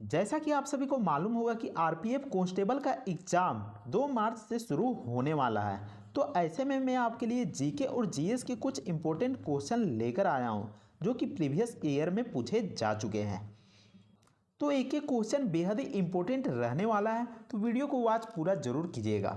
जैसा कि आप सभी को मालूम होगा कि आरपीएफ कांस्टेबल का एग्ज़ाम 2 मार्च से शुरू होने वाला है। तो ऐसे में मैं आपके लिए जीके और जीएस के कुछ इंपॉर्टेंट क्वेश्चन लेकर आया हूं जो कि प्रीवियस ईयर में पूछे जा चुके हैं। तो एक एक क्वेश्चन बेहद ही इंपॉर्टेंट रहने वाला है, तो वीडियो को वॉच पूरा जरूर कीजिएगा।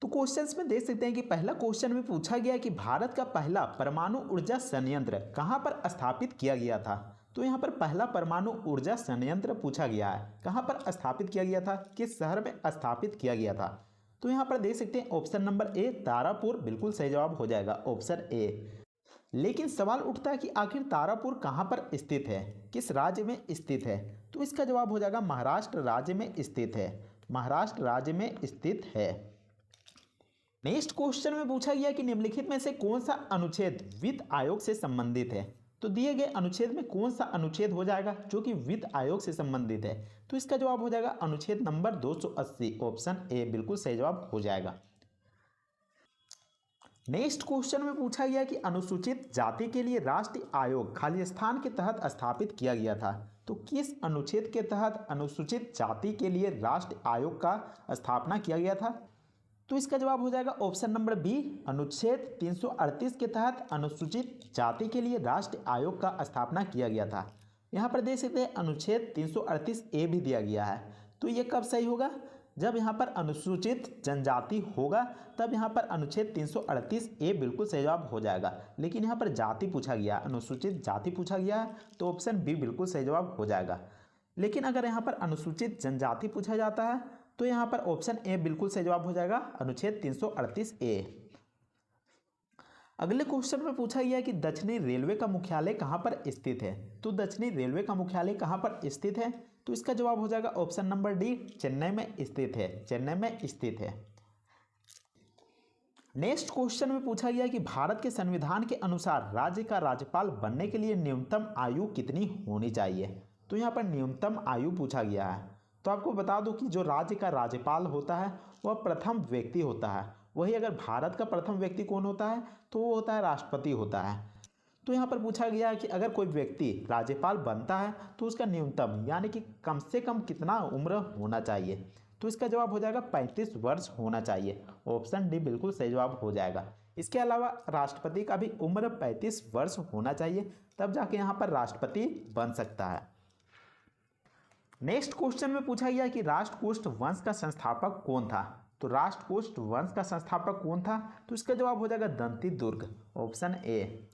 तो क्वेश्चंस में देख सकते हैं कि पहला क्वेश्चन में पूछा गया कि भारत का पहला परमाणु ऊर्जा संयंत्र कहां पर स्थापित किया गया था। तो यहां पर पहला परमाणु ऊर्जा संयंत्र पूछा गया है, कहां पर स्थापित किया गया था, किस शहर में स्थापित किया गया था। तो यहां पर देख सकते हैं ऑप्शन नंबर ए तारापुर बिल्कुल सही जवाब हो जाएगा, ऑप्शन ए। लेकिन सवाल उठता है कि आखिर तारापुर कहां पर स्थित है, किस राज्य में स्थित है। तो इसका जवाब हो जाएगा महाराष्ट्र राज्य में स्थित है, महाराष्ट्र राज्य में स्थित है। नेक्स्ट क्वेश्चन में पूछा गया कि निम्नलिखित में से कौन सा अनुच्छेद वित्त आयोग से संबंधित है। तो दिए गए अनुच्छेद में कौन सा अनुच्छेद हो जाएगा जो कि वित्त आयोग से संबंधित है। तो इसका जवाब हो जाएगा अनुच्छेद नंबर 280, ऑप्शन ए बिल्कुल सही जवाब हो जाएगा। नेक्स्ट क्वेश्चन में पूछा गया कि अनुसूचित जाति के लिए राष्ट्रीय आयोग खालिस्तान के तहत स्थापित किया गया था। तो किस अनुच्छेद के तहत अनुसूचित जाति के लिए राष्ट्रीय आयोग का स्थापना किया गया था। तो इसका जवाब हो जाएगा ऑप्शन नंबर बी, अनुच्छेद 338 के तहत अनुसूचित जाति के लिए राष्ट्रीय आयोग का स्थापना किया गया था। यहाँ पर देख सकते हैं अनुच्छेद 338 ए भी दिया गया है। तो ये कब सही होगा, जब यहाँ पर अनुसूचित जनजाति होगा तब यहाँ पर अनुच्छेद 338 ए बिल्कुल सही जवाब हो जाएगा। लेकिन यहाँ पर जाति पूछा गया, अनुसूचित जाति पूछा गया है, तो ऑप्शन बी बिल्कुल सही जवाब हो जाएगा। लेकिन अगर यहाँ पर अनुसूचित जनजाति पूछा जाता है तो यहाँ पर ऑप्शन ए बिल्कुल सही जवाब हो जाएगा, अनुच्छेद 338 ए। अगले क्वेश्चन में पूछा गया कि दक्षिणी रेलवे का मुख्यालय कहाँ पर स्थित है। तो दक्षिणी रेलवे का मुख्यालय कहाँ पर स्थित है। तो इसका जवाब हो जाएगा ऑप्शन नंबर डी, चेन्नई में स्थित है, चेन्नई में स्थित है। नेक्स्ट क्वेश्चन में पूछा गया कि भारत के संविधान के अनुसार राज्य का राज्यपाल बनने के लिए न्यूनतम आयु कितनी होनी चाहिए। तो यहाँ पर न्यूनतम आयु पूछा गया है। तो आपको बता दूं कि जो राज्य का राज्यपाल होता है वह प्रथम व्यक्ति होता है। वही अगर भारत का प्रथम व्यक्ति कौन होता है तो वो होता है राष्ट्रपति होता है। तो यहाँ पर पूछा गया है कि अगर कोई व्यक्ति राज्यपाल बनता है तो उसका न्यूनतम यानी कि कम से कम कितना उम्र होना चाहिए। तो इसका जवाब हो जाएगा 35 वर्ष होना चाहिए, ऑप्शन डी बिल्कुल सही जवाब हो जाएगा। इसके अलावा राष्ट्रपति का भी उम्र 35 वर्ष होना चाहिए, तब जाके यहाँ पर राष्ट्रपति बन सकता है। नेक्स्ट क्वेश्चन में पूछा गया कि राष्ट्रकूट वंश का संस्थापक कौन था। तो राष्ट्रकूट वंश का संस्थापक कौन था। तो इसका जवाब हो जाएगा दंती दुर्ग, ऑप्शन ए।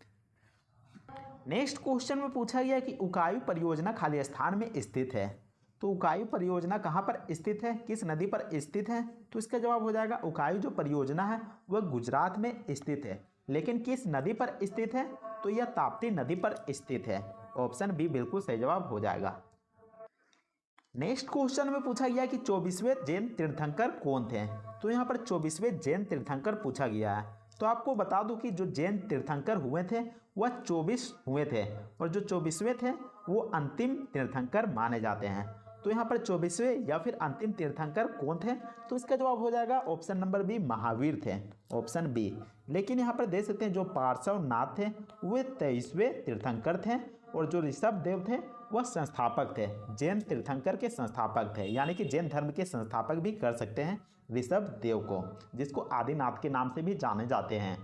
नेक्स्ट क्वेश्चन में पूछा गया कि उकाई परियोजना खालिस्तान में स्थित है। तो उकाई परियोजना कहाँ पर स्थित है, किस नदी पर स्थित है। तो इसका जवाब हो जाएगा उकाई जो परियोजना है वह गुजरात में स्थित है, लेकिन किस नदी पर स्थित है। तो यह ताप्ती नदी पर स्थित है, ऑप्शन बी बिल्कुल सही जवाब हो जाएगा। नेक्स्ट क्वेश्चन में पूछा गया कि 24वें जैन तीर्थंकर कौन थे। तो यहाँ पर 24वें जैन तीर्थंकर पूछा गया है। तो आपको बता दूं कि जो जैन तीर्थंकर हुए थे वह 24 हुए थे, और जो 24वें थे वो अंतिम तीर्थंकर माने जाते हैं। तो यहाँ पर 24वें या फिर अंतिम तीर्थंकर कौन थे। तो इसका जवाब हो जाएगा ऑप्शन नंबर बी, महावीर थे, ऑप्शन बी। लेकिन यहाँ पर देख सकते हैं जो पार्श्वनाथ थे वे 23वें तीर्थंकर थे, और जो ऋषभ देव थे वह संस्थापक थे, जैन तीर्थंकर के संस्थापक थे, यानी कि जैन धर्म के संस्थापक भी कर सकते हैं ऋषभ देव को, जिसको आदिनाथ के नाम से भी जाने जाते हैं।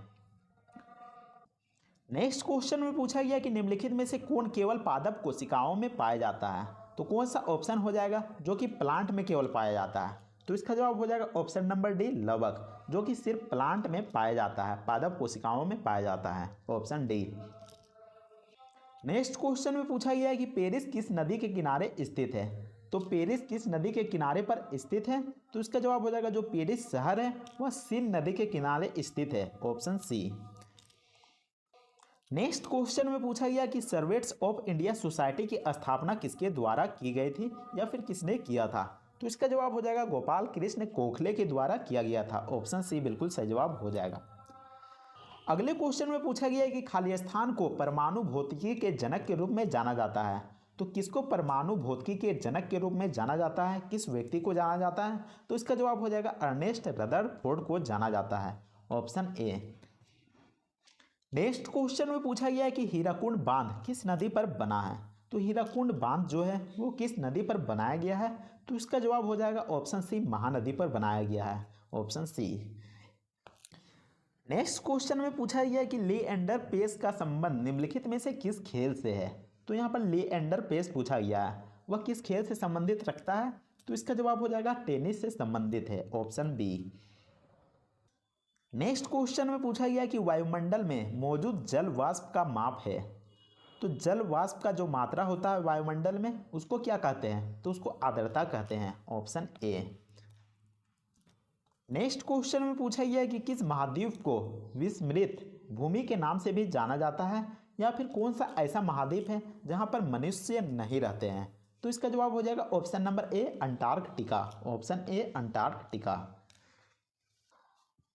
नेक्स्ट क्वेश्चन में पूछा गया कि निम्नलिखित में से कौन केवल पादप कोशिकाओं में पाया जाता है। तो कौन सा ऑप्शन हो जाएगा जो कि प्लांट में केवल पाया जाता है। तो इसका जवाब हो जाएगा ऑप्शन नंबर डी, लवक, जो कि सिर्फ प्लांट में पाया जाता है, पादप कोशिकाओं में पाया जाता है, ऑप्शन डी। नेक्स्ट क्वेश्चन में पूछा गया है कि पेरिस किस नदी के किनारे स्थित है। तो पेरिस किस नदी के किनारे पर स्थित है। तो इसका जवाब हो जाएगा जो पेरिस शहर है वह सीन नदी के किनारे स्थित है, ऑप्शन सी। नेक्स्ट क्वेश्चन में पूछा गया कि सर्वेंट्स ऑफ इंडिया सोसाइटी की स्थापना किसके द्वारा की गई थी या फिर किसने किया था। तो इसका जवाब हो जाएगा गोपाल कृष्ण गोखले के द्वारा किया गया था, ऑप्शन सी बिल्कुल सही जवाब हो जाएगा। अगले क्वेश्चन में पूछा गया है कि खालिस्तान को परमाणु भौतिकी के जनक के रूप में जाना जाता है। तो किसको परमाणु भौतिकी के जनक के रूप में जाना जाता है, किस व्यक्ति को जाना जाता है। तो इसका जवाब हो जाएगा अर्नेस्ट रदरफोर्ड को जाना जाता है, ऑप्शन ए। नेक्स्ट क्वेश्चन में पूछा गया है कि हीराकुंड बांध किस नदी पर बना है। तो हीराकुंड बांध जो है वो किस नदी पर बनाया गया है। तो इसका जवाब हो जाएगा ऑप्शन सी, महानदी पर बनाया गया है, ऑप्शन सी। नेक्स्ट क्वेश्चन में पूछा गया है कि लिएंडर पेस का संबंध निम्नलिखित में से किस खेल से है। तो यहाँ पर लिएंडर पेस पूछा गया है, वह किस खेल से संबंधित रखता है। तो इसका जवाब हो जाएगा टेनिस से संबंधित है, ऑप्शन बी। नेक्स्ट क्वेश्चन में पूछा गया कि वायुमंडल में मौजूद जल वाष्प का माप है। तो जल वाष्प का जो मात्रा होता है वायुमंडल में उसको क्या कहते हैं। तो उसको आर्द्रता कहते हैं, ऑप्शन ए। नेक्स्ट क्वेश्चन में पूछा गया है कि किस महाद्वीप को विस्मृत भूमि के नाम से भी जाना जाता है, या फिर कौन सा ऐसा महाद्वीप है जहां पर मनुष्य नहीं रहते हैं। तो इसका जवाब हो जाएगा option number A, Antarctica, option A, Antarctica.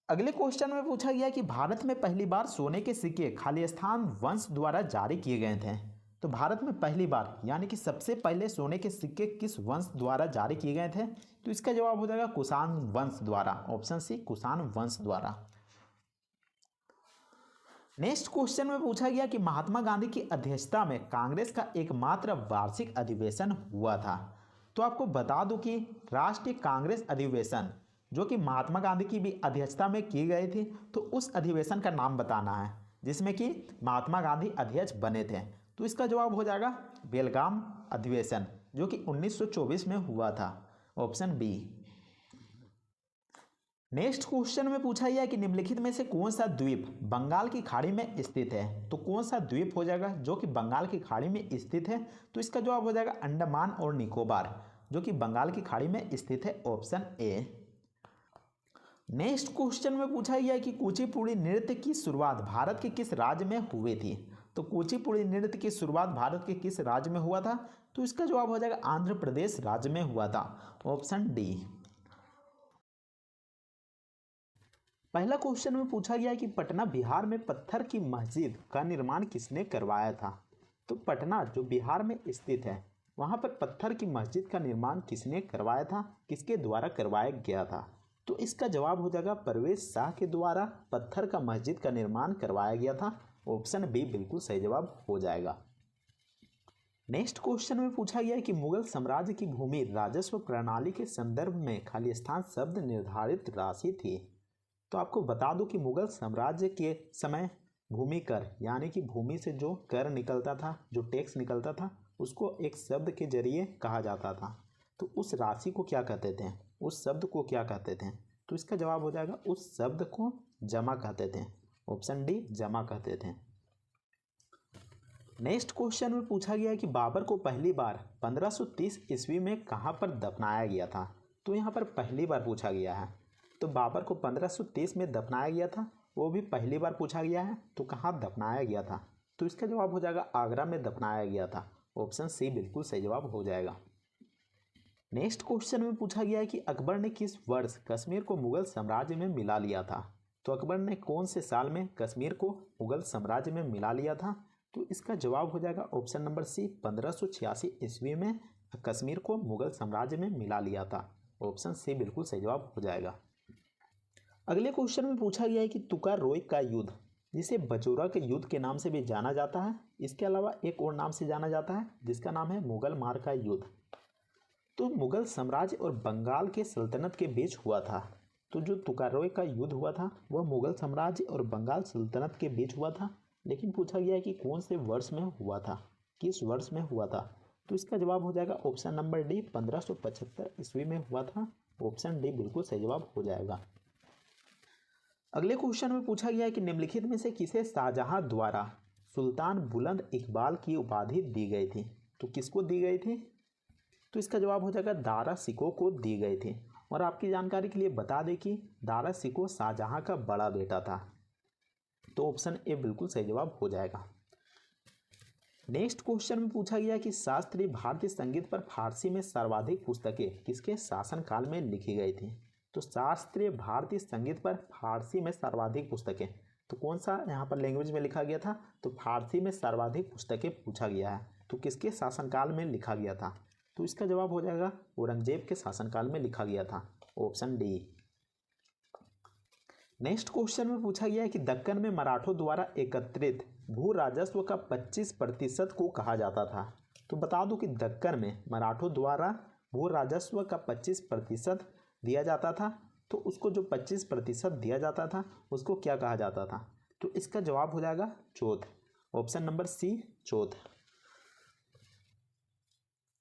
अगले क्वेश्चन में पूछा गया कि भारत में पहली बार सोने के सिक्के खालिस्तान वंश द्वारा जारी किए गए थे। तो भारत में पहली बार यानी कि सबसे पहले सोने के सिक्के किस वंश द्वारा जारी किए गए थे। तो इसका जवाब हो जाएगा कुषाण वंश द्वारा, ऑप्शन सी, कुषाण वंश द्वारा। नेक्स्ट क्वेश्चन में पूछा गया कि महात्मा गांधी की अध्यक्षता में कांग्रेस का एकमात्र वार्षिक अधिवेशन हुआ था। तो आपको बता दूं कि राष्ट्रीय कांग्रेस अधिवेशन जो कि महात्मा गांधी की भी अध्यक्षता में की गई थी, तो उस अधिवेशन का नाम बताना है जिसमें कि महात्मा गांधी अध्यक्ष बने थे। तो इसका जवाब हो जाएगा बेलगाम अधिवेशन जो कि 1924 में हुआ था, ऑप्शन बी। नेक्स्ट क्वेश्चन में पूछा गया कि निम्नलिखित में से कौन सा द्वीप बंगाल की खाड़ी में स्थित है। तो कौन सा द्वीप हो जाएगा जो कि बंगाल की खाड़ी में स्थित है। तो इसका जवाब हो जाएगा अंडमान और निकोबार जो कि बंगाल की खाड़ी में स्थित है, ऑप्शन ए। नेक्स्ट क्वेश्चन में पूछा गया कि कुचिपुड़ी नृत्य की शुरुआत भारत के किस राज्य में हुई थी। तो कुचिपुड़ी नृत्य की शुरुआत भारत के किस राज्य में हुआ था। तो इसका जवाब हो जाएगा आंध्र प्रदेश राज्य में हुआ था, ऑप्शन डी। पहला क्वेश्चन में पूछा गया कि पटना बिहार में पत्थर की मस्जिद का निर्माण किसने करवाया था। तो पटना जो बिहार में स्थित है वहां पर पत्थर की मस्जिद का निर्माण किसने करवाया था, किसके द्वारा करवाया गया था। तो इसका जवाब हो जाएगा परवेज शाह के द्वारा पत्थर का मस्जिद का निर्माण करवाया गया था, ऑप्शन बी बिल्कुल सही जवाब हो जाएगा। नेक्स्ट क्वेश्चन में पूछा गया कि मुगल साम्राज्य की भूमि राजस्व प्रणाली के संदर्भ में खालिस्तान शब्द निर्धारित राशि थी। तो आपको बता दूं कि मुगल साम्राज्य के समय भूमि कर यानी कि भूमि से जो कर निकलता था, जो टैक्स निकलता था, उसको एक शब्द के जरिए कहा जाता था। तो उस राशि को क्या कहते थे, उस शब्द को क्या कहते थे। तो इसका जवाब हो जाएगा उस शब्द को जमा कहते थे, ऑप्शन डी, जमा कहते थे। नेक्स्ट क्वेश्चन में पूछा गया है कि बाबर को पहली बार 1530 ईस्वी में कहां पर दफनाया गया था। तो यहां पर पहली बार पूछा गया है, तो बाबर को 1530 में दफनाया गया था, वो भी पहली बार पूछा गया है। तो कहाँ दफनाया गया था। तो इसका जवाब हो जाएगा आगरा में दफनाया गया था, ऑप्शन सी बिल्कुल सही जवाब हो जाएगा। नेक्स्ट क्वेश्चन में पूछा गया है कि अकबर ने किस वर्ष कश्मीर को मुगल साम्राज्य में मिला लिया था। तो अकबर ने कौन से साल में कश्मीर को मुगल साम्राज्य में मिला लिया था। तो इसका जवाब हो जाएगा ऑप्शन नंबर सी, 1586 ईस्वी में कश्मीर को मुगल साम्राज्य में मिला लिया था, ऑप्शन सी बिल्कुल सही जवाब हो जाएगा। अगले क्वेश्चन में पूछा गया है कि तुकारोय का युद्ध जिसे बजौरा के युद्ध के नाम से भी जाना जाता है, इसके अलावा एक और नाम से जाना जाता है जिसका नाम है मुगल मार का युद्ध। तो मुगल साम्राज्य और बंगाल के सल्तनत के बीच हुआ था। तो जो तुकारोय का युद्ध हुआ था वह मुगल साम्राज्य और बंगाल सल्तनत के बीच हुआ था, लेकिन पूछा गया है कि कौन से वर्ष में हुआ था, किस वर्ष में हुआ था। तो इसका जवाब हो जाएगा ऑप्शन नंबर डी, 1575 ईस्वी में हुआ था, ऑप्शन डी बिल्कुल सही जवाब हो जाएगा। अगले क्वेश्चन में पूछा गया है कि निम्नलिखित में से किसे शाहजहां द्वारा सुल्तान बुलंद इकबाल की उपाधि दी गई थी। तो किसको दी गई थी। तो इसका जवाब हो जाएगा दारा सिकोह को दी गई थी। और आपकी जानकारी के लिए बता दें कि दारा सिकोह शाहजहां का बड़ा बेटा था, तो ऑप्शन ए बिल्कुल सही जवाब हो जाएगा। नेक्स्ट क्वेश्चन में पूछा गया कि शास्त्रीय भारतीय संगीत पर फारसी में सर्वाधिक पुस्तकें किसके शासनकाल में लिखी गई थी। तो शास्त्रीय भारतीय संगीत पर फारसी में सर्वाधिक पुस्तकें, तो कौन सा यहाँ पर लैंग्वेज में लिखा गया था। तो फारसी में सर्वाधिक पुस्तकें पूछा गया है, तो किसके शासनकाल में लिखा गया था। तो इसका जवाब हो जाएगा औरंगजेब के शासनकाल में लिखा गया था, ऑप्शन डी। नेक्स्ट क्वेश्चन में पूछा गया है कि दक्कन में मराठों द्वारा एकत्रित भू राजस्व का 25% को कहा जाता था। तो बता दूं कि दक्कन में मराठों द्वारा भू राजस्व का 25% दिया जाता था, तो उसको जो 25% दिया जाता था उसको क्या कहा जाता था? तो इसका जवाब हो जाएगा चौथ, ऑप्शन नंबर सी चौथ।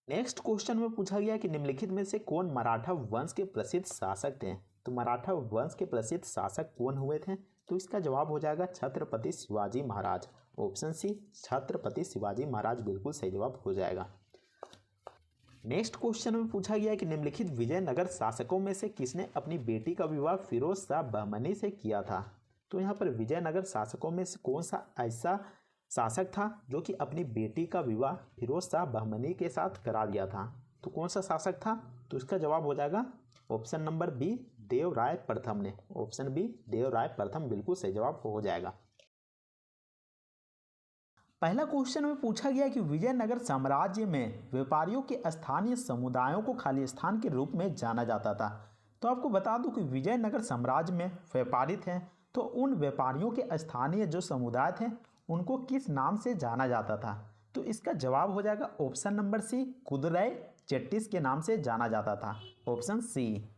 नेक्स्ट क्वेश्चन में पूछा गया कि निम्नलिखित में से कौन मराठा वंश के प्रसिद्ध शासक थे? तो मराठा वंश के प्रसिद्ध शासक कौन हुए थे? तो इसका जवाब हो जाएगा छत्रपति शिवाजी महाराज, ऑप्शन सी छत्रपति शिवाजी महाराज बिल्कुल सही जवाब हो जाएगा। नेक्स्ट क्वेश्चन में पूछा गया कि निम्नलिखित विजयनगर शासकों में से किसने अपनी बेटी का विवाह फिरोज शाह बहमनी से किया था? तो यहाँ पर विजयनगर शासकों में से कौन सा ऐसा शासक था जो कि अपनी बेटी का विवाह फिरोज शाह बहमनी के साथ करा दिया था? तो कौन सा शासक था? तो इसका जवाब हो जाएगा ऑप्शन नंबर बी देवराय प्रथम ने, ऑप्शन बी देवराय प्रथम बिल्कुल सही जवाब हो जाएगा। पहला क्वेश्चन में पूछा गया कि विजयनगर साम्राज्य में व्यापारियों के स्थानीय समुदायों को खाली स्थान के रूप में जाना जाता था। तो आपको बता दूं कि विजयनगर साम्राज्य में व्यापारी थे, तो उन व्यापारियों के स्थानीय जो समुदाय थे उनको किस नाम से जाना जाता था? तो इसका जवाब हो जाएगा ऑप्शन नंबर सी कुदरै चेट्टिस के नाम से जाना जाता था, ऑप्शन सी।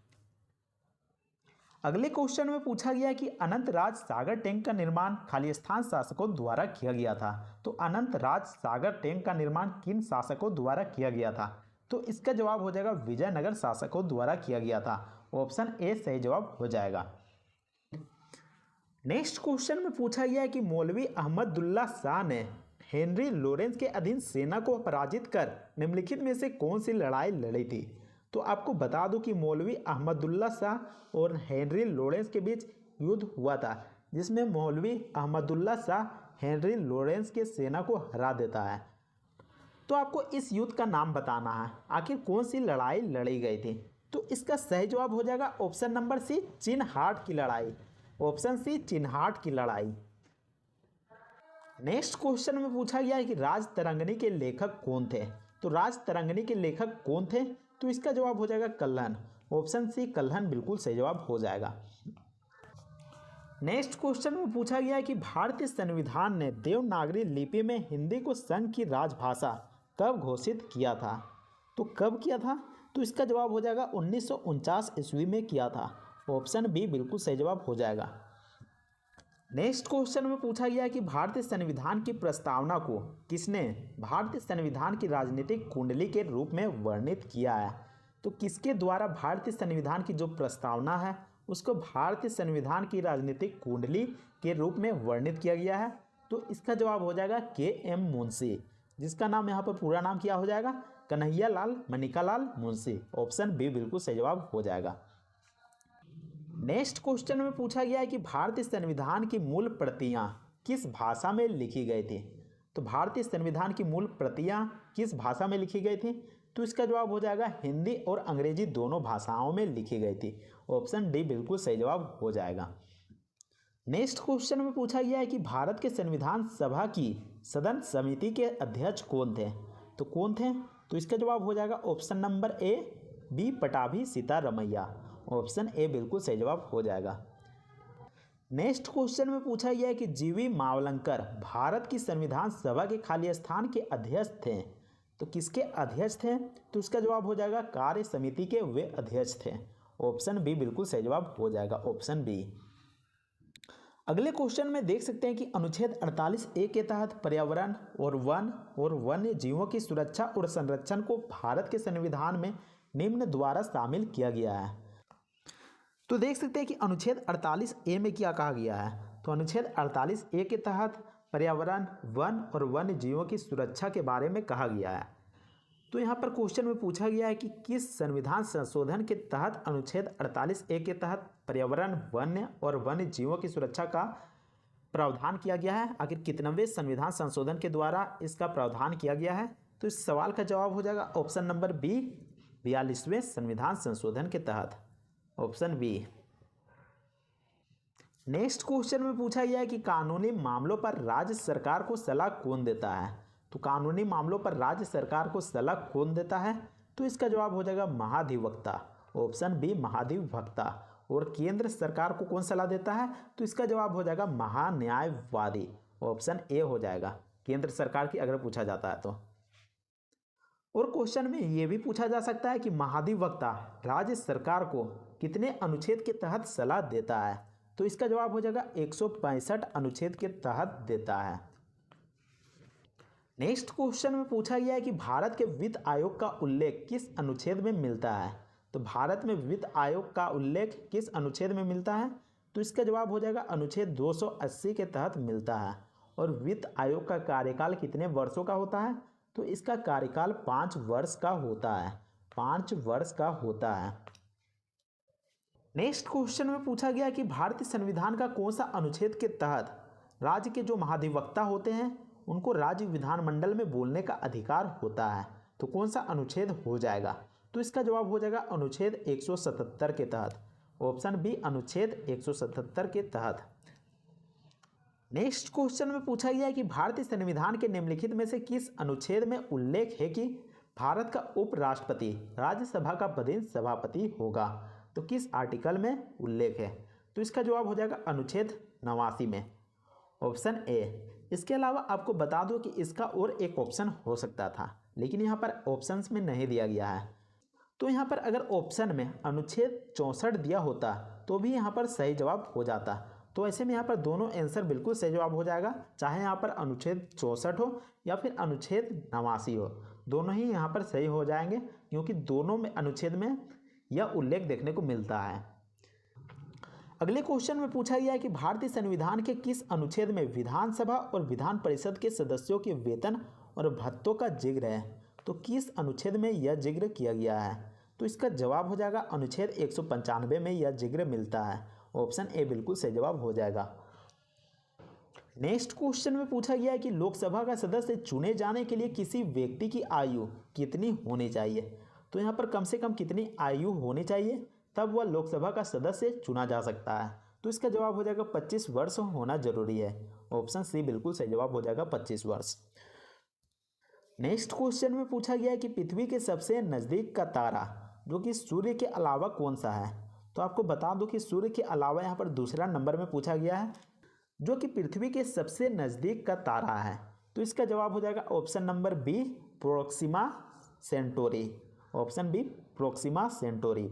अगले क्वेश्चन में पूछा गया कि अनंत राज सागर टैंक का निर्माण खाली स्थान शासकों द्वारा किया गया था। तो अनंत राज सागर टैंक का निर्माण किन शासकों द्वारा किया गया था? तो इसका जवाब हो जाएगा विजयनगर शासकों द्वारा किया गया था, ऑप्शन ए सही जवाब हो जाएगा। नेक्स्ट क्वेश्चन में पूछा गया है कि मौलवी अहमदुल्ला शाह ने हेनरी लॉरेंस के अधीन सेना को पराजित कर निम्नलिखित में से कौन सी लड़ाई लड़ी थी? तो आपको बता दूं कि मौलवी अहमदुल्ला शाह और हेनरी लॉरेंस के बीच युद्ध हुआ था, जिसमें मौलवी अहमदुल्ला शाह हेनरी लॉरेंस के सेना को हरा देता है। तो आपको इस युद्ध का नाम बताना है, आखिर कौन सी लड़ाई लड़ी गई थी? तो इसका सही जवाब हो जाएगा ऑप्शन नंबर सी चिन्हाट की लड़ाई, ऑप्शन सी चिन्हाट की लड़ाई। नेक्स्ट क्वेश्चन में पूछा गया है कि राज तरंगिणी के लेखक कौन थे? तो राज तरंगिणी के लेखक कौन थे? तो इसका जवाब हो जाएगा कल्हण, ऑप्शन सी कल्हण बिल्कुल सही जवाब हो जाएगा। नेक्स्ट क्वेश्चन में पूछा गया है कि भारतीय संविधान ने देवनागरी लिपि में हिंदी को संघ की राजभाषा कब घोषित किया था? तो कब किया था? तो इसका जवाब हो जाएगा 1949 ईस्वी में किया था, ऑप्शन बी बिल्कुल सही जवाब हो जाएगा। नेक्स्ट क्वेश्चन में पूछा गया कि भारतीय संविधान की प्रस्तावना को किसने भारतीय संविधान की राजनीतिक कुंडली के रूप में वर्णित किया है? तो किसके द्वारा भारतीय संविधान की जो प्रस्तावना है उसको भारतीय संविधान की राजनीतिक कुंडली के रूप में वर्णित किया गया है? तो इसका जवाब हो जाएगा के.एम. मुंशी, जिसका नाम यहाँ पर पूरा नाम क्या हो जाएगा? कन्हैयालाल मनिकालाल मुंशी, ऑप्शन बी बिल्कुल सही जवाब हो जाएगा। नेक्स्ट क्वेश्चन में पूछा गया है कि भारतीय संविधान की मूल प्रतियां किस भाषा में लिखी गई थी? तो भारतीय संविधान की मूल प्रतियां किस भाषा में लिखी गई थी? तो इसका जवाब हो जाएगा हिंदी और अंग्रेजी दोनों भाषाओं में लिखी गई थी, ऑप्शन डी बिल्कुल सही जवाब हो जाएगा। नेक्स्ट क्वेश्चन में पूछा गया है कि भारत के संविधान सभा की सदन समिति के अध्यक्ष कौन थे? तो कौन थे? तो इसका जवाब हो जाएगा option number A B Pattabhi Sitaramayya, option A बिल्कुल सही जवाब हो जाएगा। नेक्स्ट क्वेश्चन में पूछा गया है कि जीवी मावलंकर भारत की संविधान सभा के खाली स्थान के अध्यक्ष थे। तो किसके अध्यक्ष थे? तो इसका जवाब हो जाएगा कार्य समिति के वे अध्यक्ष थे, ऑप्शन बी बिल्कुल सही जवाब हो जाएगा, ऑप्शन बी। अगले क्वेश्चन में देख सकते हैं कि अनुच्छेद 48A के तहत पर्यावरण और वन्य जीवों की सुरक्षा और संरक्षण को भारत के संविधान में निम्न द्वारा शामिल किया गया है। तो देख सकते हैं कि अनुच्छेद 48A में क्या कहा गया है? तो अनुच्छेद 48A के तहत पर्यावरण, वन और वन्य जीवों की सुरक्षा के बारे में कहा गया है। तो यहाँ पर क्वेश्चन में पूछा गया है कि किस संविधान संशोधन के तहत अनुच्छेद 48A के तहत पर्यावरण, वन्य और वन्य जीवों की सुरक्षा का प्रावधान किया गया है? आखिर कितनवें संविधान संशोधन के द्वारा इसका प्रावधान किया गया है? तो इस सवाल का जवाब हो जाएगा ऑप्शन नंबर बी 42वें संविधान संशोधन के तहत, ऑप्शन बी। नेक्स्ट क्वेश्चन में पूछा गया है कि कानूनी मामलों पर राज्य सरकार को सलाह कौन देता है? तो कानूनी मामलों पर राज्य सरकार को सलाह कौन देता है? तो इसका जवाब हो जाएगा महाधिवक्ता, ऑप्शन बी महाधिवक्ता, और केंद्र सरकार को कौन सलाह देता है? तो इसका जवाब हो जाएगा महान्यायवादी। ऑप्शन ए हो जाएगा, केंद्र सरकार की अगर पूछा जाता है तो। और क्वेश्चन में यह भी पूछा जा सकता है कि महाधिवक्ता राज्य सरकार को कितने अनुच्छेद के तहत सलाह देता है? तो इसका जवाब हो जाएगा 165 अनुच्छेद के तहत देता है। नेक्स्ट क्वेश्चन में पूछा गया है कि भारत के वित्त आयोग का उल्लेख किस अनुच्छेद में मिलता है? तो भारत में वित्त आयोग का उल्लेख किस अनुच्छेद में मिलता है? तो इसका जवाब हो जाएगा अनुच्छेद 280 के तहत मिलता है। और वित्त आयोग का कार्यकाल कितने वर्षों का होता है? तो इसका कार्यकाल 5 वर्ष का होता है, 5 वर्ष का होता है। नेक्स्ट क्वेश्चन में पूछा गया कि भारतीय संविधान का कौन सा अनुच्छेद के तहत राज्य के जो महाधिवक्ता होते हैं उनको राज्य विधानमंडल में बोलने का अधिकार होता है? तो कौन सा अनुच्छेद हो जाएगा? तो इसका जवाब हो जाएगा अनुच्छेद 177 के तहत। ऑप्शन बी अनुच्छेद 177 के तहत। नेक्स्ट क्वेश्चन में पूछा गया है कि भारतीय संविधान के निम्नलिखित में से किस अनुच्छेद में उल्लेख है कि भारत का उपराष्ट्रपति राज्यसभा का पदेन सभापति होगा? तो किस आर्टिकल में उल्लेख है? तो इसका जवाब हो जाएगा अनुच्छेद 89 में, ऑप्शन ए। इसके अलावा आपको बता दो कि इसका और एक ऑप्शन हो सकता था, लेकिन यहाँ पर ऑप्शंस में नहीं दिया गया है। तो यहाँ पर अगर ऑप्शन में अनुच्छेद 64 दिया होता तो भी यहाँ पर सही जवाब हो जाता। तो ऐसे में यहाँ पर दोनों आंसर बिल्कुल सही जवाब हो जाएगा, चाहे यहाँ पर अनुच्छेद 64 हो या फिर अनुच्छेद 89 हो, दोनों ही यहाँ पर सही हो जाएंगे, क्योंकि दोनों में अनुच्छेद में यह उल्लेख देखने को मिलता है। अगले क्वेश्चन में पूछा गया है कि भारतीय संविधान के किस अनुच्छेद में विधानसभा और विधान परिषद के सदस्यों के वेतन और भत्तों का जिक्र है? तो किस अनुच्छेद में यह जिक्र किया गया है? तो इसका जवाब हो जाएगा अनुच्छेद 195 में यह जिक्र मिलता है। ऑप्शन ए बिल्कुल सही जवाब हो जाएगा। नेक्स्ट क्वेश्चन में पूछा गया है कि लोकसभा का सदस्य चुने जाने के लिए किसी व्यक्ति की आयु कितनी होनी चाहिए? तो यहाँ पर कम से कम कितनी आयु होनी चाहिए तब वह लोकसभा का सदस्य चुना जा सकता है? तो इसका जवाब हो जाएगा 25 वर्ष होना जरूरी है। ऑप्शन सी बिल्कुल सही जवाब हो जाएगा 25 वर्ष। नेक्स्ट क्वेश्चन में पूछा गया है कि पृथ्वी के सबसे नज़दीक का तारा जो कि सूर्य के अलावा कौन सा है? तो आपको बता दो कि सूर्य के अलावा यहाँ पर दूसरा नंबर में पूछा गया है जो कि पृथ्वी के सबसे नज़दीक का तारा है। तो इसका जवाब हो जाएगा option number B Proxima Centauri. Option B Proxima Centauri.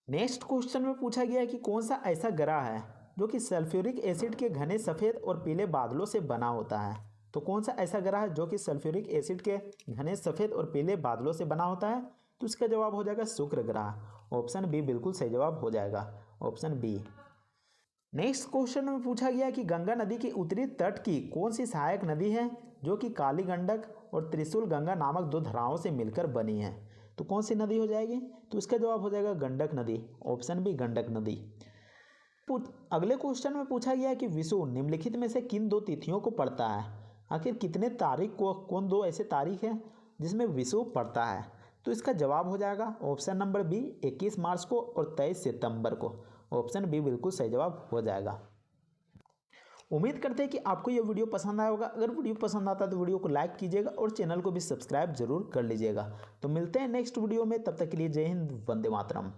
Next question में पूछा गया है कि कौन सा ऐसा ग्रह है जो कि सल्फ्यूरिक एसिड के घने सफ़ेद और पीले बादलों से बना होता है? तो कौन सा ऐसा ग्रह है जो कि सल्फ्यूरिक एसिड के घने सफ़ेद और पीले बादलों से बना होता है? तो इसका जवाब हो जाएगा शुक्र ग्रह। ऑप्शन बी बिल्कुल सही जवाब हो जाएगा, ऑप्शन बी। नेक्स्ट क्वेश्चन में पूछा गया कि गंगा नदी के उत्तरी तट की कौन सी सहायक नदी है जो कि काली गंडक और त्रिशूल गंगा नामक 2 धाराओं से मिलकर बनी है? तो कौन सी नदी हो जाएगी? तो इसका जवाब हो जाएगा गंडक नदी। ऑप्शन बी गंडक नदी। अगले क्वेश्चन में पूछा गया कि विषु निम्नलिखित में से किन 2 तिथियों को पढ़ता है? आखिर कितने तारीख को, कौन 2 ऐसे तारीख हैं जिसमें विषु पढ़ता है? तो इसका जवाब हो जाएगा ऑप्शन नंबर बी 21 मार्च को और 23 सितंबर को। ऑप्शन बी बिल्कुल सही जवाब हो जाएगा। उम्मीद करते हैं कि आपको यह वीडियो पसंद आया होगा। अगर वीडियो पसंद आता है तो वीडियो को लाइक कीजिएगा और चैनल को भी सब्सक्राइब जरूर कर लीजिएगा। तो मिलते हैं नेक्स्ट वीडियो में, तब तक के लिए जय हिंद, वंदे मातरम।